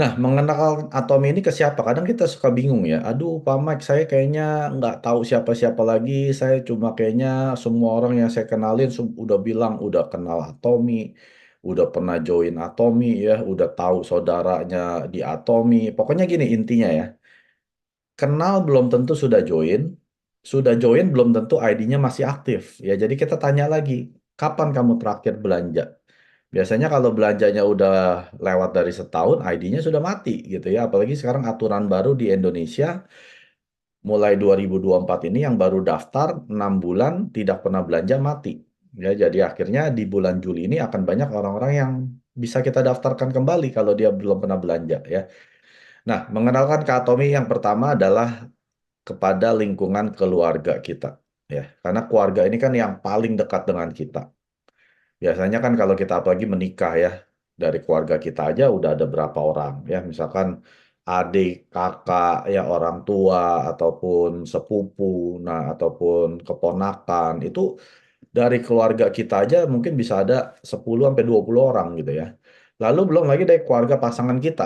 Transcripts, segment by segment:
Nah, mengenalkan Atomi ini ke siapa? Kadang kita suka bingung ya. Aduh, Pak Mike, saya kayaknya nggak tahu siapa-siapa lagi. Saya cuma kayaknya semua orang yang saya kenalin udah bilang udah kenal Atomi, udah pernah join Atomi ya, udah tahu saudaranya di Atomi. Pokoknya gini intinya ya. Kenal belum tentu sudah join belum tentu ID-nya masih aktif. Ya, jadi kita tanya lagi, kapan kamu terakhir belanja? Biasanya kalau belanjanya udah lewat dari setahun, ID-nya sudah mati gitu ya. Apalagi sekarang aturan baru di Indonesia, mulai 2024 ini yang baru daftar 6 bulan tidak pernah belanja mati. Ya, jadi akhirnya di bulan Juli ini akan banyak orang-orang yang bisa kita daftarkan kembali kalau dia belum pernah belanja ya. Nah, mengenalkan ke Atomi yang pertama adalah kepada lingkungan keluarga kita ya. Karena keluarga ini kan yang paling dekat dengan kita. Biasanya kan kalau kita apalagi menikah ya, dari keluarga kita aja udah ada berapa orang ya, misalkan adik, kakak, ya orang tua, ataupun sepupu, nah ataupun keponakan, itu dari keluarga kita aja mungkin bisa ada 10 sampai 20 orang gitu ya. Lalu belum lagi dari keluarga pasangan kita.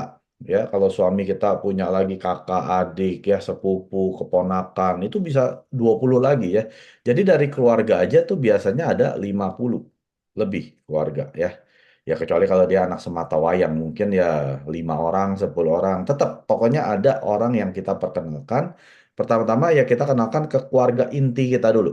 Ya, kalau suami kita punya lagi kakak, adik, ya sepupu, keponakan, itu bisa 20 lagi ya. Jadi dari keluarga aja tuh biasanya ada 50 lebih keluarga ya. Ya kecuali kalau dia anak sematawayang mungkin ya 5 orang, 10 orang. Tetap pokoknya ada orang yang kita perkenalkan. Pertama-tama ya kita kenalkan ke keluarga inti kita dulu.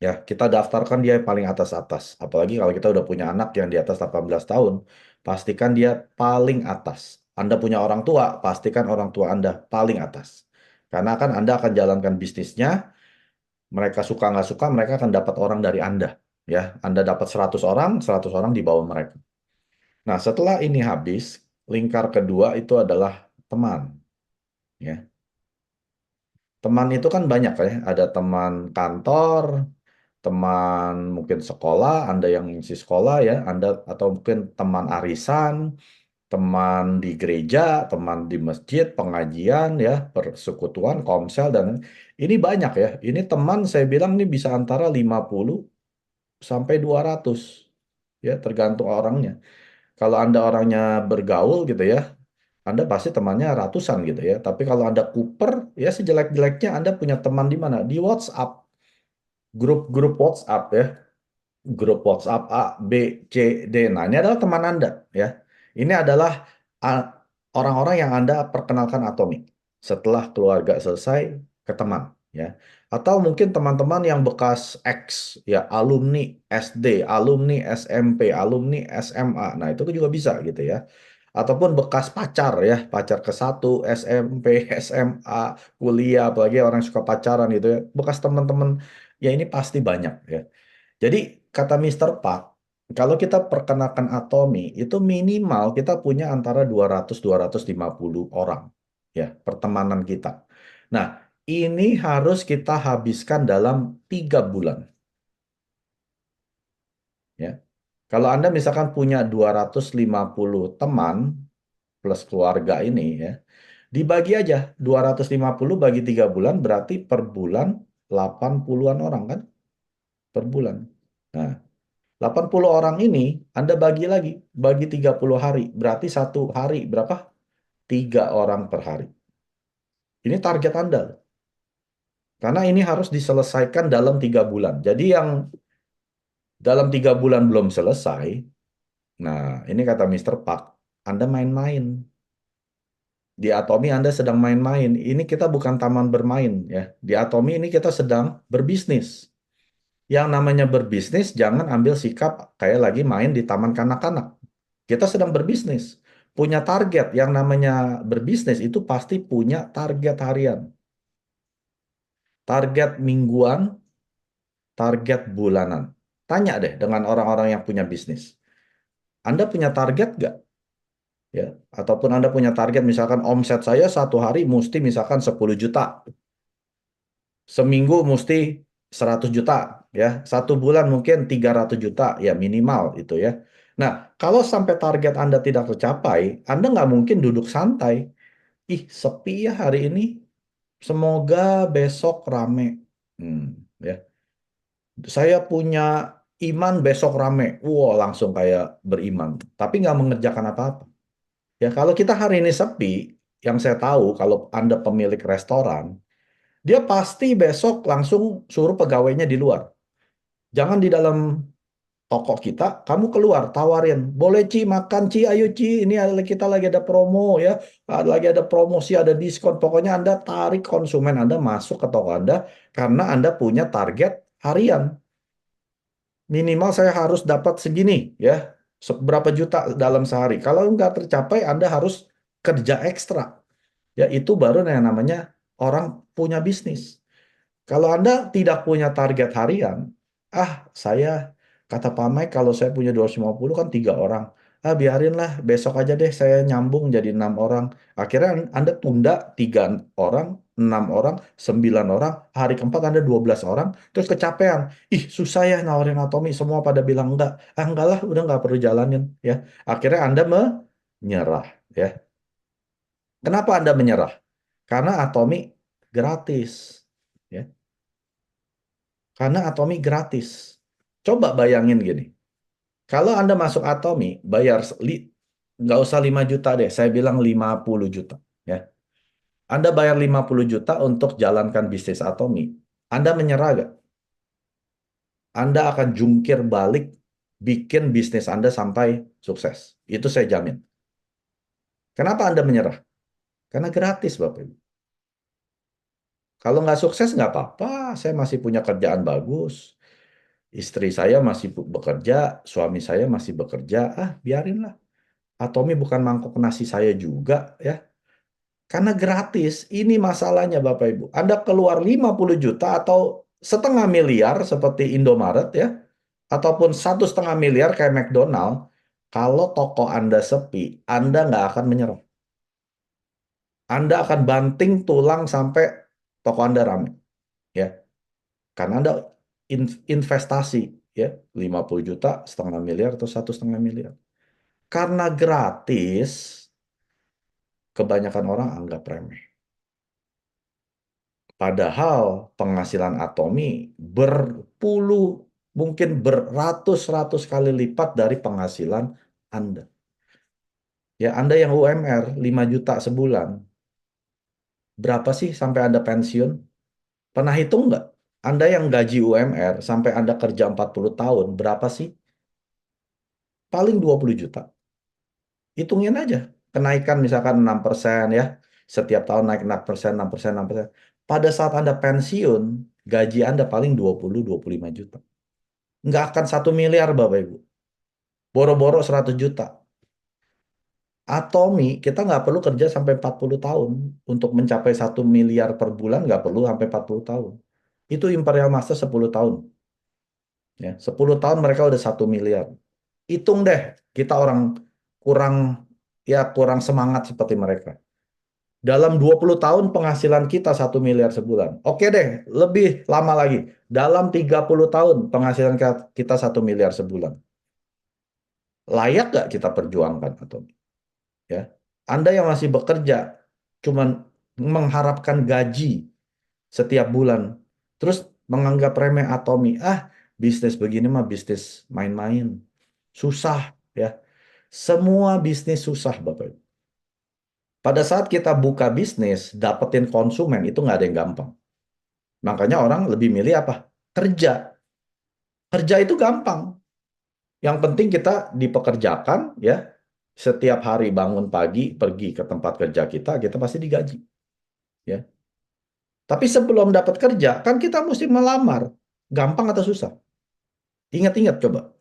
Ya, kita daftarkan dia paling atas-atas. Apalagi kalau kita udah punya anak yang di atas 18 tahun, pastikan dia paling atas. Anda punya orang tua, pastikan orang tua Anda paling atas. Karena kan Anda akan jalankan bisnisnya, mereka suka nggak suka, mereka akan dapat orang dari Anda. Ya, Anda dapat 100 orang, 100 orang di bawah mereka. Nah, setelah ini habis, lingkar kedua itu adalah teman. Ya, teman itu kan banyak ya. Ada teman kantor, teman mungkin sekolah, Anda yang ngisi sekolah ya, Anda atau mungkin teman arisan, teman di gereja, teman di masjid, pengajian ya, persekutuan, komsel dan ini banyak ya. Ini teman saya bilang ini bisa antara 50 sampai 200 ya, tergantung orangnya. Kalau Anda orangnya bergaul gitu ya, Anda pasti temannya ratusan gitu ya. Tapi kalau Anda kuper, ya sejelek-jeleknya Anda punya teman di mana? Di WhatsApp, grup-grup WhatsApp ya. Grup WhatsApp A, B, C, D. Nah, ini adalah teman Anda ya. Ini adalah ah, orang-orang yang Anda perkenalkan Atomic. Setelah keluarga selesai ke teman ya. Atau mungkin teman-teman yang bekas X ya, alumni SD, alumni SMP, alumni SMA. Nah, itu juga bisa gitu ya. Ataupun bekas pacar ya, pacar ke satu SMP, SMA, kuliah, apalagi orang yang suka pacaran gitu ya. Bekas teman-teman ya ini pasti banyak ya. Jadi kata Mister Park, kalau kita perkenalkan Atomi, itu minimal kita punya antara 200-250 orang ya pertemanan kita. Nah, ini harus kita habiskan dalam 3 bulan ya. Kalau Anda misalkan punya 250 teman plus keluarga ini ya, dibagi aja 250 bagi 3 bulan berarti per bulan 80-an orang kan per bulan. Nah, 80 orang ini Anda bagi lagi, bagi 30 hari. Berarti satu hari berapa? 3 orang per hari. Ini target Anda. Karena ini harus diselesaikan dalam 3 bulan. Jadi yang dalam 3 bulan belum selesai, nah ini kata Mister Park, Anda main-main. Di Atomi Anda sedang main-main. Ini kita bukan taman bermain ya. Di Atomi ini kita sedang berbisnis. Yang namanya berbisnis jangan ambil sikap kayak lagi main di taman kanak-kanak. Kita sedang berbisnis, punya target. Yang namanya berbisnis itu pasti punya target harian, target mingguan, target bulanan. Tanya deh dengan orang-orang yang punya bisnis. Anda punya target nggak? Ya, ataupun Anda punya target misalkan omset saya satu hari mesti misalkan 10 juta, seminggu mesti 100 juta, ya. Satu bulan mungkin 300 juta, ya minimal itu ya. Nah, kalau sampai target Anda tidak tercapai, Anda nggak mungkin duduk santai. Ih, sepi ya hari ini. Semoga besok rame. Hmm, ya. Saya punya iman besok rame. Wow, langsung kayak beriman. Tapi nggak mengerjakan apa-apa. Ya, kalau kita hari ini sepi, yang saya tahu kalau Anda pemilik restoran, dia pasti besok langsung suruh pegawainya di luar. Jangan di dalam toko kita, kamu keluar, tawarin, boleh Ci, makan Ci, ayo Ci, ini kita lagi ada promo ya, lagi ada promosi, ada diskon. Pokoknya Anda tarik konsumen Anda masuk ke toko Anda karena Anda punya target harian. Minimal saya harus dapat segini ya, berapa juta dalam sehari. Kalau nggak tercapai, Anda harus kerja ekstra. Ya, itu baru yang namanya orang punya bisnis. Kalau Anda tidak punya target harian, saya, kata Pak Mike, kalau saya punya 250 kan 3 orang. Biarinlah, besok aja deh saya nyambung jadi 6 orang. Akhirnya Anda tunda 3 orang, 6 orang, 9 orang, hari keempat Anda 12 orang, terus kecapean. Ih, susah ya nawarin Atomi, semua pada bilang enggak. Enggak lah, udah nggak perlu jalanin. Ya, akhirnya Anda menyerah. Ya, kenapa Anda menyerah? Karena Atomi gratis. Ya, karena Atomi gratis. Coba bayangin gini. Kalau Anda masuk Atomi, bayar nggak usah 5 juta deh, saya bilang 50 juta. Ya. Anda bayar 50 juta untuk jalankan bisnis Atomi. Anda menyerah gak? Anda akan jungkir balik bikin bisnis Anda sampai sukses. Itu saya jamin. Kenapa Anda menyerah? Karena gratis, Bapak Ibu. Kalau nggak sukses nggak apa-apa, saya masih punya kerjaan bagus. Istri saya masih bekerja, suami saya masih bekerja. Biarinlah. Atomi bukan mangkok nasi saya juga, ya. Karena gratis. Ini masalahnya, Bapak Ibu. Anda keluar 50 juta atau 500 000 seperti Indomaret, ya. Ataupun 1,5 miliar kayak McDonald. Kalau toko Anda sepi, Anda nggak akan menyerah. Anda akan banting tulang sampai toko Anda ramai, ya. Karena Anda investasi, ya, 50 juta, 500 000 atau 1,5 miliar. Karena gratis, kebanyakan orang anggap remeh. Padahal penghasilan Atomi berpuluh, mungkin beratus-ratus kali lipat dari penghasilan Anda. Ya, Anda yang UMR 5 juta sebulan, berapa sih sampai Anda pensiun? Pernah hitung nggak? Anda yang gaji UMR sampai Anda kerja 40 tahun, berapa sih? Paling 20 juta. Hitungin aja. Kenaikan misalkan 6% ya. Setiap tahun naik 6%, 6%, 6%. Pada saat Anda pensiun, gaji Anda paling 20-25 juta. Nggak akan 1 miliar, Bapak Ibu. Boro-boro 100 juta. Atomi, kita nggak perlu kerja sampai 40 tahun. Untuk mencapai 1 miliar per bulan, nggak perlu sampai 40 tahun. Itu Imperial Master 10 tahun. Ya, 10 tahun mereka udah 1 miliar. Hitung deh, kita orang kurang, ya kurang semangat seperti mereka. Dalam 20 tahun penghasilan kita 1 miliar sebulan. Oke deh, lebih lama lagi. Dalam 30 tahun penghasilan kita 1 miliar sebulan. Layak nggak kita perjuangkan atau ya? Anda yang masih bekerja cuman mengharapkan gaji setiap bulan, terus menganggap remeh Atomi. Bisnis begini mah bisnis main-main. Susah ya. Semua bisnis susah, Bapak Ibu. Pada saat kita buka bisnis, dapetin konsumen itu nggak ada yang gampang. Makanya orang lebih milih apa? Kerja. Kerja itu gampang. Yang penting kita dipekerjakan ya. Setiap hari bangun pagi, pergi ke tempat kerja kita pasti digaji. Ya. Tapi sebelum dapat kerja, kan kita mesti melamar. Gampang atau susah? Ingat-ingat coba.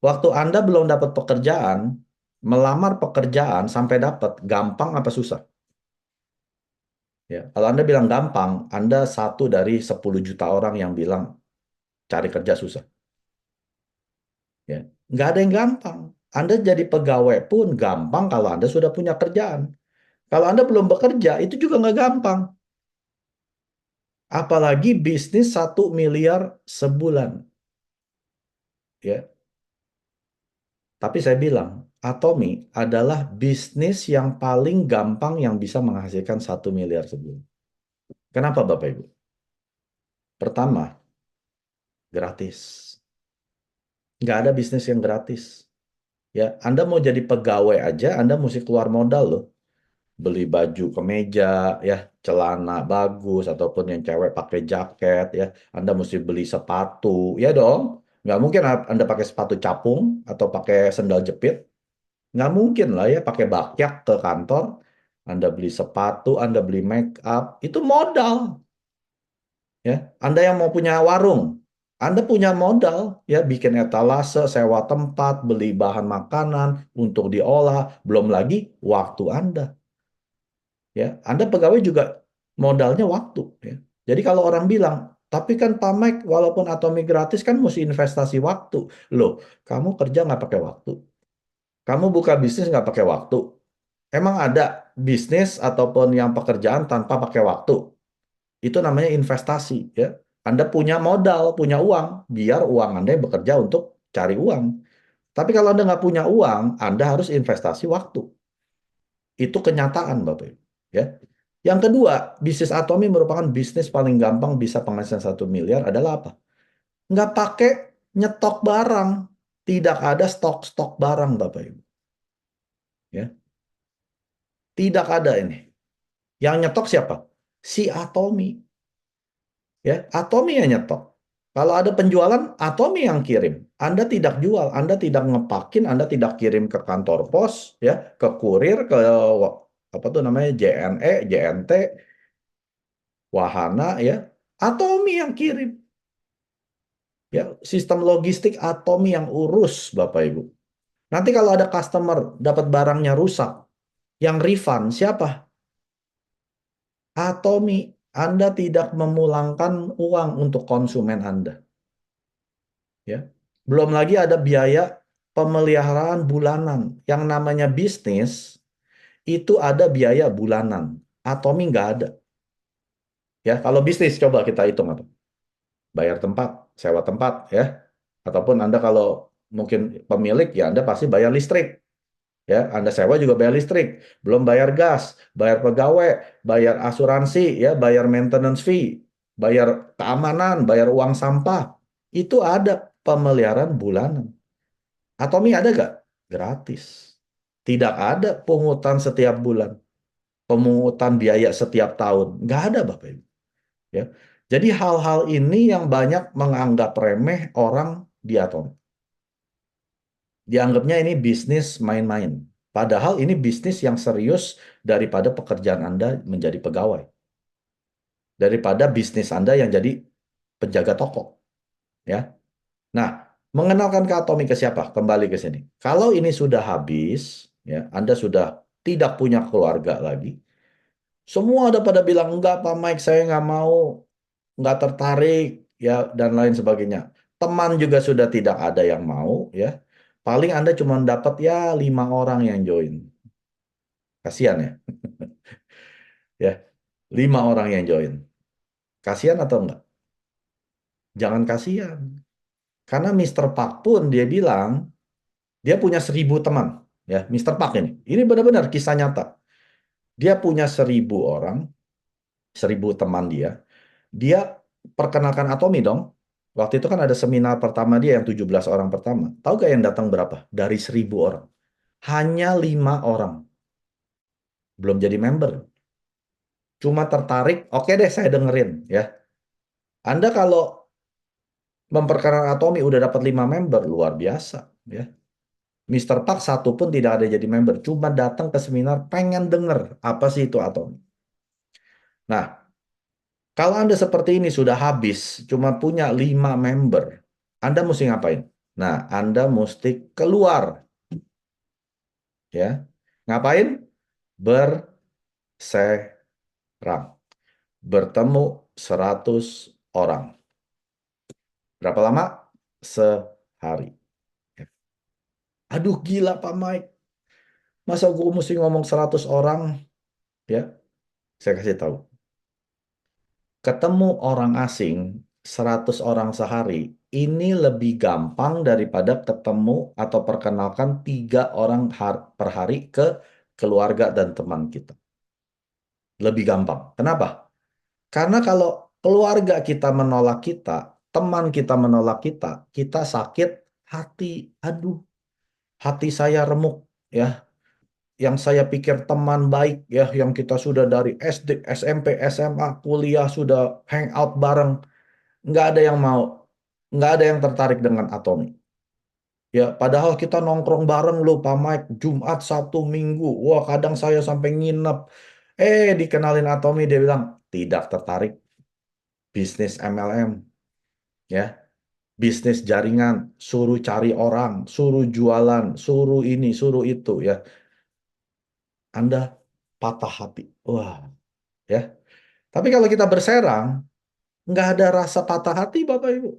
Waktu Anda belum dapat pekerjaan, melamar pekerjaan sampai dapat, gampang apa susah? Ya. Kalau Anda bilang gampang, Anda satu dari 10 juta orang yang bilang cari kerja susah. Ya. Nggak ada yang gampang. Anda jadi pegawai pun gampang kalau Anda sudah punya kerjaan. Kalau Anda belum bekerja, itu juga nggak gampang. Apalagi bisnis 1 miliar sebulan. Ya. Tapi saya bilang, Atomi adalah bisnis yang paling gampang yang bisa menghasilkan 1 miliar sebulan. Kenapa Bapak Ibu? Pertama, gratis. Nggak ada bisnis yang gratis. Ya, Anda mau jadi pegawai aja, Anda mesti keluar modal loh. Beli baju kemeja, ya, celana bagus, ataupun yang cewek pakai jaket, ya. Anda mesti beli sepatu, ya dong. Nggak mungkin Anda pakai sepatu capung atau pakai sendal jepit. Nggak mungkin lah ya pakai bakyak ke kantor. Anda beli sepatu, Anda beli make up, itu modal. Ya, Anda yang mau punya warung, Anda punya modal, ya, bikin etalase, sewa tempat, beli bahan makanan untuk diolah, belum lagi waktu Anda. Ya, Anda pegawai juga modalnya waktu. Ya. Jadi kalau orang bilang, tapi kan Pak Mike, walaupun Atomi gratis kan mesti investasi waktu. Loh, kamu kerja nggak pakai waktu? Kamu buka bisnis nggak pakai waktu? Emang ada bisnis ataupun yang pekerjaan tanpa pakai waktu? Itu namanya investasi, ya. Anda punya modal, punya uang, biar uang Anda yang bekerja untuk cari uang. Tapi kalau Anda nggak punya uang, Anda harus investasi waktu. Itu kenyataan, Bapak Ibu. Ya. Yang kedua, bisnis Atomi merupakan bisnis paling gampang bisa penghasilan 1 miliar adalah apa? Nggak pakai nyetok barang. Tidak ada stok-stok barang, Bapak Ibu. Ya. Tidak ada ini. Yang nyetok siapa? Si Atomi. Ya, Atomi yang nyetok. Kalau ada penjualan, Atomi yang kirim. Anda tidak jual, Anda tidak ngepakin, Anda tidak kirim ke kantor pos, ya, ke kurir, ke apa tuh namanya JNE, JNT, Wahana, ya. Atomi yang kirim. Ya, sistem logistik Atomi yang urus, Bapak Ibu. Nanti kalau ada customer dapat barangnya rusak, yang refund siapa? Atomi. Anda tidak memulangkan uang untuk konsumen Anda. Ya. Belum lagi ada biaya pemeliharaan bulanan. Yang namanya bisnis itu ada biaya bulanan. Atomi nggak ada. Ya, kalau bisnis coba kita hitung apa? Bayar tempat, sewa tempat, ya. Ataupun Anda kalau mungkin pemilik, ya Anda pasti bayar listrik. Ya, Anda sewa juga bayar listrik. Belum bayar gas, bayar pegawai, bayar asuransi, ya, bayar maintenance fee, bayar keamanan, bayar uang sampah. Itu ada pemeliharaan bulanan. Atomi ada nggak? Gratis. Tidak ada pungutan setiap bulan, pemungutan biaya setiap tahun. Nggak ada, Bapak Ibu. Ya. Jadi hal-hal ini yang banyak menganggap remeh orang di Atomi. Dianggapnya ini bisnis main-main. Padahal ini bisnis yang serius daripada pekerjaan Anda menjadi pegawai. Daripada bisnis Anda yang jadi penjaga toko. Ya. Nah, mengenalkan ke Atomi ke siapa? Kembali ke sini. Kalau ini sudah habis, ya, Anda sudah tidak punya keluarga lagi, semua udah pada bilang, enggak Pak Mike, saya nggak mau, nggak tertarik, ya, dan lain sebagainya. Teman juga sudah tidak ada yang mau, ya. Paling Anda cuma dapat ya 5 orang yang join. Kasihan ya, ya, 5 orang yang join. Kasihan atau enggak? Jangan kasihan. Karena Mister Park pun dia bilang, dia punya 1.000 teman. Ya, Mister Park ini. Ini benar-benar kisah nyata. Dia punya 1.000 orang, 1.000 teman dia. Dia perkenalkan Atomi dong. Waktu itu kan ada seminar pertama dia yang 17 orang pertama. Tahu gak yang datang berapa? Dari 1.000 orang. Hanya 5 orang. Belum jadi member. Cuma tertarik, oke deh saya dengerin. Ya. Anda kalau memperkenalkan Atomi udah dapat 5 member, luar biasa. Ya. Mister Park satu pun tidak ada jadi member. Cuma datang ke seminar pengen denger apa sih itu Atomi. Nah, kalau Anda seperti ini sudah habis, cuma punya 5 member, Anda mesti ngapain? Nah, Anda mesti keluar, ya. Ngapain? Berserang. Bertemu 100 orang. Berapa lama? Sehari. Ya. Aduh, gila Pak Mike. Masa gue mesti ngomong 100 orang? Ya, saya kasih tahu. Ketemu orang asing 100 orang sehari ini lebih gampang daripada ketemu atau perkenalkan 3 orang per hari ke keluarga dan teman kita. Lebih gampang. Kenapa? Karena kalau keluarga kita menolak kita, teman kita menolak kita, kita sakit hati. Aduh, hati saya remuk ya, yang saya pikir teman baik ya, yang kita sudah dari SD, SMP, SMA, kuliah sudah hangout bareng, nggak ada yang mau, nggak ada yang tertarik dengan Atomi. Ya, padahal kita nongkrong bareng loh, Pak Mike, Jumat, Sabtu, Minggu. Wah, kadang saya sampai nginep. Dikenalin Atomi, dia bilang, tidak tertarik bisnis MLM, ya. Bisnis jaringan, suruh cari orang, suruh jualan, suruh ini, suruh itu, ya. Anda patah hati. Wah, ya. Tapi kalau kita berserang, nggak ada rasa patah hati, Bapak Ibu.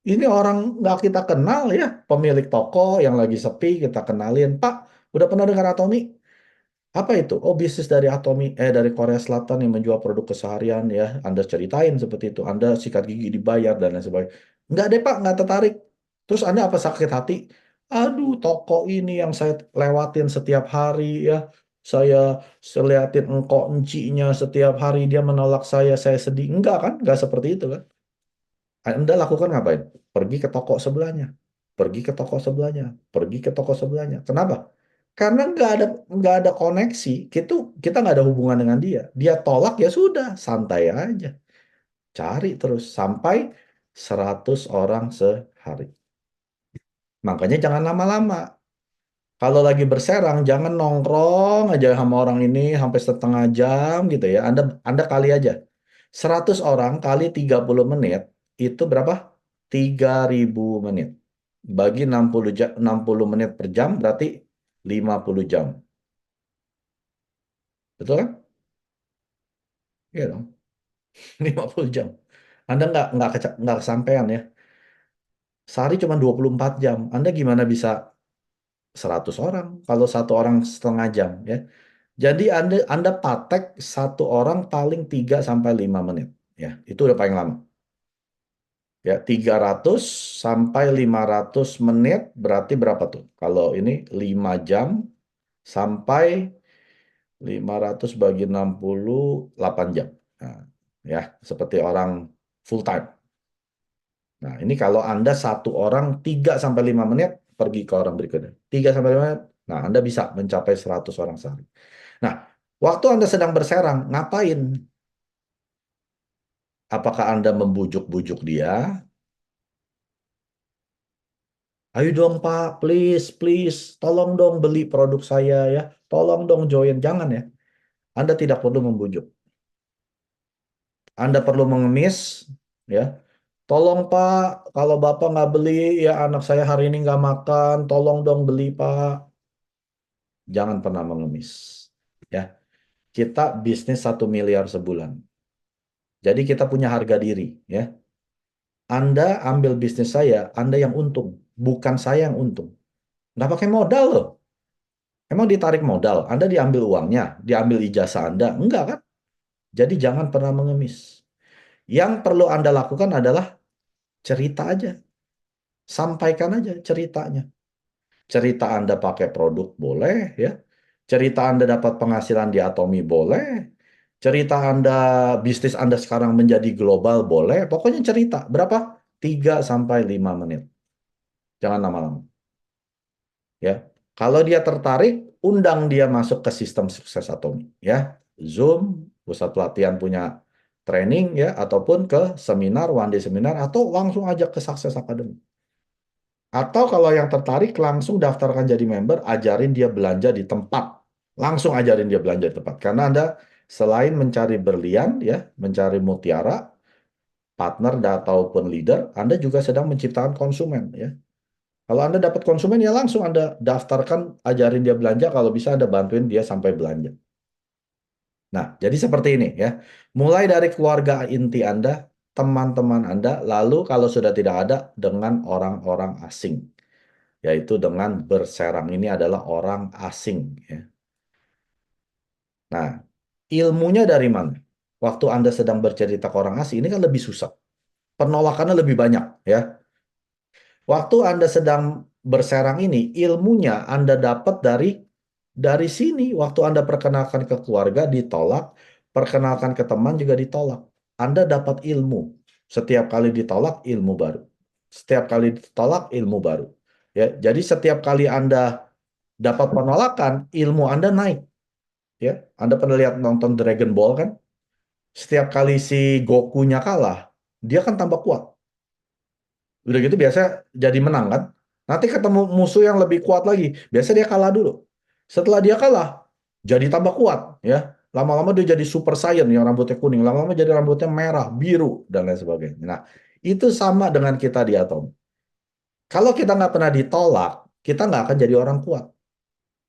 Ini orang nggak kita kenal ya, pemilik toko yang lagi sepi, kita kenalin. Pak, udah pernah dengar Atomi? Apa itu? Oh, bisnis dari Atomi, dari Korea Selatan yang menjual produk keseharian ya. Anda ceritain seperti itu. Anda sikat gigi dibayar dan lain sebagainya. Enggak deh Pak, nggak tertarik. Terus Anda apa sakit hati? Aduh, toko ini yang saya lewatin setiap hari ya. Saya seliatin engkau encinya setiap hari dia menolak saya sedih. Enggak kan? Enggak seperti itu kan? Anda lakukan ngapain? Pergi ke toko sebelahnya, pergi ke toko sebelahnya, pergi ke toko sebelahnya. Kenapa? Karena nggak ada koneksi. Kita nggak ada hubungan dengan dia. Dia tolak ya sudah, santai aja. Cari terus sampai 100 orang sehari. Makanya jangan lama-lama. Kalau lagi berserang, jangan nongkrong aja sama orang ini sampai setengah jam gitu ya. Anda kali aja. 100 orang kali 30 menit, itu berapa? 3.000 menit. Bagi 60 menit per jam, berarti 50 jam. Betul kan? Iya dong, 50 jam. Anda nggak kesampaian ya. Sehari cuma 24 jam. Anda gimana bisa 100 orang kalau satu orang setengah jam ya? Jadi Anda patek satu orang paling 3 sampai 5 menit. Ya, itu udah paling lama. Ya, 300 sampai 500 menit berarti berapa tuh? Kalau ini 5 jam sampai 500 bagi 60 8 jam. Nah, ya, seperti orang full time. Nah, ini kalau Anda satu orang 3 sampai 5 menit pergi ke orang berikutnya. 3 sampai 5 menit. Nah, Anda bisa mencapai 100 orang sehari. Nah, waktu Anda sedang berserang, ngapain? Apakah Anda membujuk-bujuk dia? Ayo dong Pak, please, please, tolong dong beli produk saya ya. Tolong dong join. Jangan ya. Anda tidak perlu membujuk. Anda perlu mengemis, ya. Tolong Pak, kalau Bapak nggak beli, ya anak saya hari ini nggak makan. Tolong dong beli Pak. Jangan pernah mengemis. Ya, kita bisnis 1 miliar sebulan. Jadi kita punya harga diri. Ya, Anda ambil bisnis saya, Anda yang untung, bukan saya yang untung. Nggak pakai modal loh. Emang ditarik modal, Anda diambil uangnya, diambil ijazah Anda. Enggak kan? Jadi jangan pernah mengemis. Yang perlu Anda lakukan adalah cerita aja. Sampaikan aja ceritanya. Cerita Anda pakai produk boleh ya. Cerita Anda dapat penghasilan di Atomi boleh. Cerita Anda bisnis Anda sekarang menjadi global boleh. Pokoknya cerita. Berapa? 3 sampai 5 menit. Jangan lama-lama. Ya. Kalau dia tertarik, undang dia masuk ke sistem sukses Atomi ya. Zoom, pusat pelatihan punya training ya, ataupun ke seminar, one day seminar, atau langsung ajak ke Success Academy. Atau kalau yang tertarik langsung daftarkan jadi member, ajarin dia belanja di tempat. Langsung ajarin dia belanja di tempat. Karena Anda selain mencari berlian ya, mencari mutiara, partner ataupun leader, Anda juga sedang menciptakan konsumen ya. Kalau Anda dapat konsumen ya langsung Anda daftarkan, ajarin dia belanja, kalau bisa Anda bantuin dia sampai belanja. Nah, jadi seperti ini ya. Mulai dari keluarga inti Anda, teman-teman Anda, lalu kalau sudah tidak ada dengan orang-orang asing, yaitu dengan berserang ini adalah orang asing ya. Nah, ilmunya dari mana? Waktu Anda sedang bercerita ke orang asing ini kan lebih susah. Penolakannya lebih banyak ya. Waktu Anda sedang berserang ini, ilmunya Anda dapat dari sini. Waktu Anda perkenalkan ke keluarga ditolak, perkenalkan ke teman juga ditolak. Anda dapat ilmu. Setiap kali ditolak ilmu baru. Setiap kali ditolak ilmu baru. Ya, jadi setiap kali Anda Dapat penolakan, ilmu Anda naik. Ya, Anda pernah lihat nonton Dragon Ball kan? Setiap kali si Gokunya kalah, dia kan tambah kuat. Udah gitu biasa jadi menang kan? Nanti ketemu musuh yang lebih kuat lagi. Biasa dia kalah dulu. Setelah dia kalah, jadi tambah kuat ya. Lama-lama dia jadi Super Saiyan yang rambutnya kuning. Lama-lama jadi rambutnya merah, biru, dan lain sebagainya. Nah, itu sama dengan kita di atom. Kalau kita nggak pernah ditolak, kita nggak akan jadi orang kuat.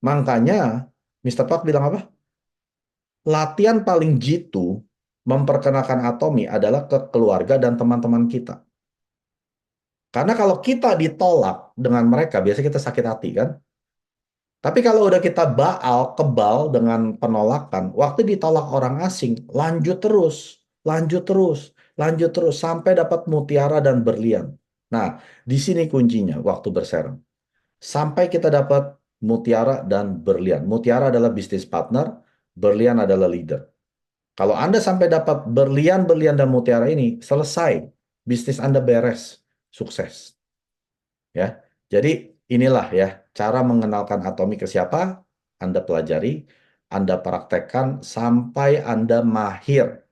Makanya, Mr. Park bilang apa? Latihan paling jitu memperkenalkan atomi adalah ke keluarga dan teman-teman kita. Karena kalau kita ditolak dengan mereka, biasanya kita sakit hati kan? Tapi kalau udah kita kebal dengan penolakan, waktu ditolak orang asing, lanjut terus, lanjut terus, lanjut terus, sampai dapat mutiara dan berlian. Nah, di sini kuncinya waktu berserang. Sampai kita dapat mutiara dan berlian. Mutiara adalah bisnis partner, berlian adalah leader. Kalau Anda sampai dapat berlian, berlian, dan mutiara ini, selesai. Bisnis Anda beres. Sukses. Ya, jadi inilah ya cara mengenalkan atomi ke siapa Anda pelajari, Anda praktekkan sampai Anda mahir.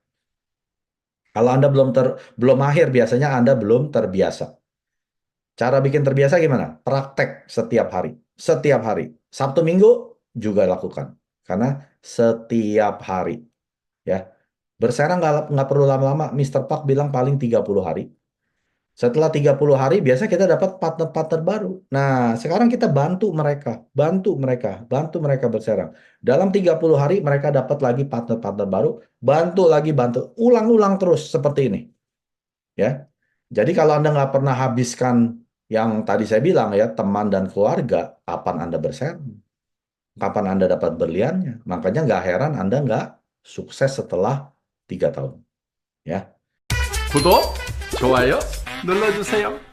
Kalau Anda belum mahir, biasanya Anda belum terbiasa. Cara bikin terbiasa gimana? Praktek setiap hari, setiap hari. Sabtu Minggu juga lakukan, karena setiap hari ya. Berserang nggak perlu lama-lama. Mister Park bilang paling 30 hari. Setelah 30 hari, biasa kita dapat partner-partner baru. Nah, sekarang kita bantu mereka berserang. Dalam 30 hari, mereka dapat lagi partner-partner baru, bantu lagi, bantu. Ulang-ulang terus seperti ini. Ya. Jadi kalau Anda nggak pernah habiskan yang tadi saya bilang ya, teman dan keluarga, kapan Anda berserang? Kapan Anda dapat berliannya? Makanya nggak heran Anda nggak sukses setelah 3 tahun. Ya. 구독, 좋아요 눌러주세요.